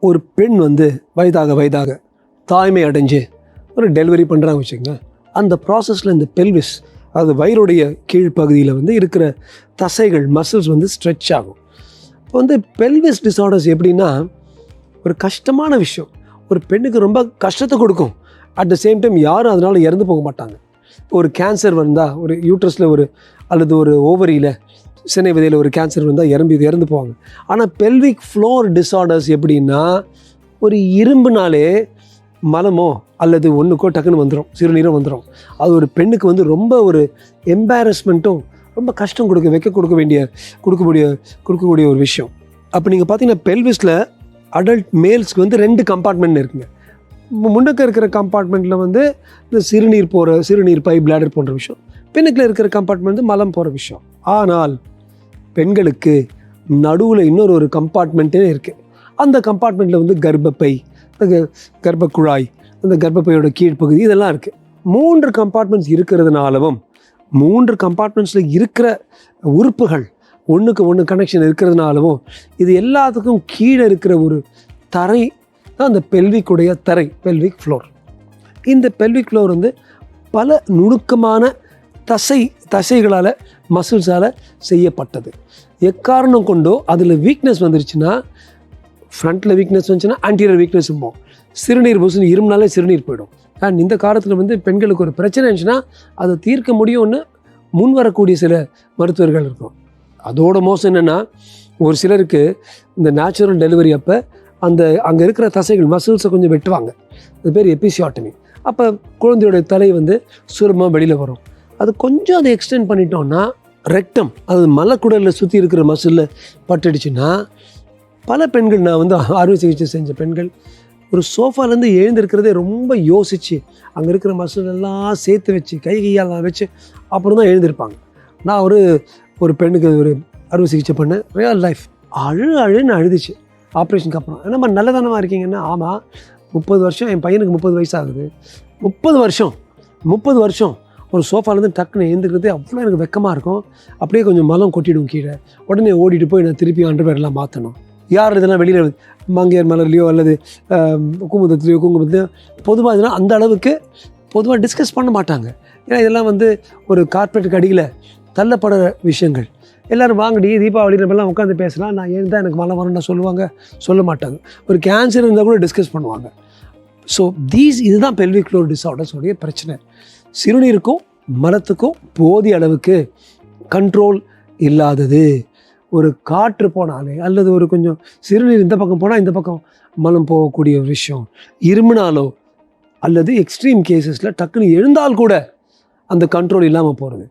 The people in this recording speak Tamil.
ஒரு பெண் வந்து வயதாக தாய்மை அடைஞ்சு ஒரு டெலிவரி பண்ணுறாங்க வச்சுக்கோங்க. அந்த ப்ராசஸில் இந்த பெல்விஸ், அதாவது வயிறுடைய கீழ்ப்பகுதியில் வந்து இருக்கிற தசைகள் மசில்ஸ் வந்து ஸ்ட்ரெச் ஆகும். இப்போ வந்து பெல்விஸ் டிஸார்டர்ஸ் எப்படின்னா ஒரு கஷ்டமான விஷயம், ஒரு பெண்ணுக்கு ரொம்ப கஷ்டத்தை கொடுக்கும். அட் த சேம் டைம் யாரும் அதனால் இறந்து போக மாட்டாங்க. ஒரு கேன்சர் வந்தால், ஒரு யூட்ரஸில் அல்லது ஒரு ஓவரியில் சினை விதையில் ஒரு கேன்சர் வந்தால் இறந்து போவாங்க. ஆனால் பெல்விக் ஃப்ளோர் டிஸார்டர்ஸ் எப்படின்னா ஒரு இரும்புனாலே மலமோ அல்லது ஒன்றுக்கோ டக்குன்னு வந்துடும், சிறுநீரும் வந்துடும். அது ஒரு பெண்ணுக்கு வந்து ரொம்ப ஒரு எம்பாரஸ்மெண்ட்டும் ரொம்ப கஷ்டம் கொடுக்கக்கூடிய ஒரு விஷயம். அப்போ நீங்கள் பார்த்தீங்கன்னா பெல்விஸில் அடல்ட் மேல்ஸ்க்கு வந்து 2 கம்பார்ட்மெண்ட் இருக்குங்க. முன்னுக்கு இருக்கிற கம்பார்ட்மெண்ட்டில் வந்து இந்த சிறுநீர் பை பிளாடர் போன்ற விஷயம், பெண்ணுக்குள்ள இருக்கிற கம்பார்ட்மெண்ட் வந்து மலம் போகிற விஷயம். ஆனால் பெண்களுக்கு நடுவில் இன்னொரு கம்பார்ட்மெண்ட்டே இருக்குது. அந்த கம்பார்ட்மெண்ட்டில் வந்து கர்ப்பப்பை, கர்ப்பக்குழாய், அந்த கர்ப்பப்பையோட கீழ்ப்பகுதி இதெல்லாம் இருக்குது. 3 கம்பார்ட்மெண்ட்ஸ் இருக்கிறதுனாலவும் 3 கம்பார்ட்மெண்ட்ஸில் இருக்கிற உறுப்புகள் ஒன்றுக்கு ஒன்று கனெக்ஷன் இருக்கிறதுனாலவும் இது எல்லாத்துக்கும் கீழே இருக்கிற ஒரு தரை தான் அந்த பெல்விக்குடைய தரை, பெல்விக் ஃப்ளோர். இந்த பெல்விக் ஃப்ளோர் வந்து பல நுணுக்கமான தசைகளால் மசில்ஸால் செய்யப்பட்டது. எக்காரணம் கொண்டோ அதில் வீக்னஸ் வந்துருச்சுன்னா, ஃப்ரண்ட்டில் வீக்னஸ் வந்துச்சுன்னா ஆன்டீரியர் வீக்னஸ் போகும். சிறுநீர் பூசணி இருமுனாலே சிறுநீர் போயிடும். அண்ட் இந்த காலத்தில் வந்து பெண்களுக்கு ஒரு பிரச்சனை இருந்துச்சுன்னா அதை தீர்க்க முடியும்னு முன் வரக்கூடிய சில மருத்துவர்கள் இருக்கும். அதோட மோசம் என்னென்னா, ஒரு சிலருக்கு இந்த நேச்சுரல் டெலிவரி அப்போ அங்கே இருக்கிற தசைகள் மசில்ஸை கொஞ்சம் வெட்டுவாங்க. அது பேர் எபிசியாட்டமி. அப்போ குழந்தையோட தலை வந்து சுரமாக வெளியில் வரும். அது கொஞ்சம் அதை எக்ஸ்டெண்ட் பண்ணிட்டோம்னா ரெக்டம், அது மலக்குடலில் சுற்றி இருக்கிற மசிலில் பட்டுடுச்சுன்னா பல பெண்கள், நான் வந்து அறுவை சிகிச்சை செஞ்ச பெண்கள் ஒரு சோஃபாலேருந்து எழுந்திருக்கிறதே ரொம்ப யோசித்து அங்கே இருக்கிற மசில் எல்லாம் சேர்த்து வச்சு கையெல்லாம் வச்சு அப்புறம் தான் எழுந்திருப்பாங்க. நான் ஒரு பெண்ணுக்கு ஒரு அறுவை சிகிச்சை பண்ணேன். ரியல் லைஃப் அழுன்னு அழுதுச்சு ஆப்ரேஷனுக்கு அப்புறம். என்னம்மா நல்லதானமாக இருக்கீங்கன்னா, ஆமாம் 30 வருஷம், என் பையனுக்கு 30 வயசு ஆகுது, 30 வருஷம் ஒரு சோஃபாலேருந்து டக்குன்னு எழுந்துக்கிறதே அவ்வளோ எனக்கு வெக்கமாக இருக்கும். அப்படியே கொஞ்சம் மலம் கொட்டிடும் கீழே. உடனே ஓடிட்டு போய் நான் திருப்பி அண்டர்வேர்லாம் மாற்றணும். யார் இதெல்லாம் வெளியில் மங்கையர் மலர்லையோ அல்லது குங்குமத்திலையோ பொதுவாக இதெல்லாம் அந்த அளவுக்கு பொதுவாக டிஸ்கஸ் பண்ண மாட்டாங்க. ஏன்னா இதெல்லாம் வந்து ஒரு கார்பரேட்டுக்கு அடியில் தள்ளப்படுற விஷயங்கள். எல்லோரும் வாங்கடி தீபாவளி நம்மலாம் உட்காந்து பேசலாம், நான் எழுந்தால் எனக்கு மலம் வரும்னு சொல்ல மாட்டாங்க. ஒரு கேன்சர் இருந்தால் கூட டிஸ்கஸ் பண்ணுவாங்க. ஸோ இதுதான் பெல்விக் ஃப்ளோர் டிஸார்டர்ஸோடைய பிரச்சனை. சிறுநீருக்கும் மலத்துக்கும் போதிய அளவுக்கு கண்ட்ரோல் இல்லாதது. ஒரு காற்று போனாலே அல்லது ஒரு கொஞ்சம் சிறுநீர் இந்த பக்கம் போனால் இந்த பக்கம் மலம் போகக்கூடிய ஒரு விஷயம், இருமுனாலோ அல்லது எக்ஸ்ட்ரீம் கேசஸில் டக்குன்னு எழுந்தால் கூட அந்த கண்ட்ரோல் இல்லாமல் போகிறது.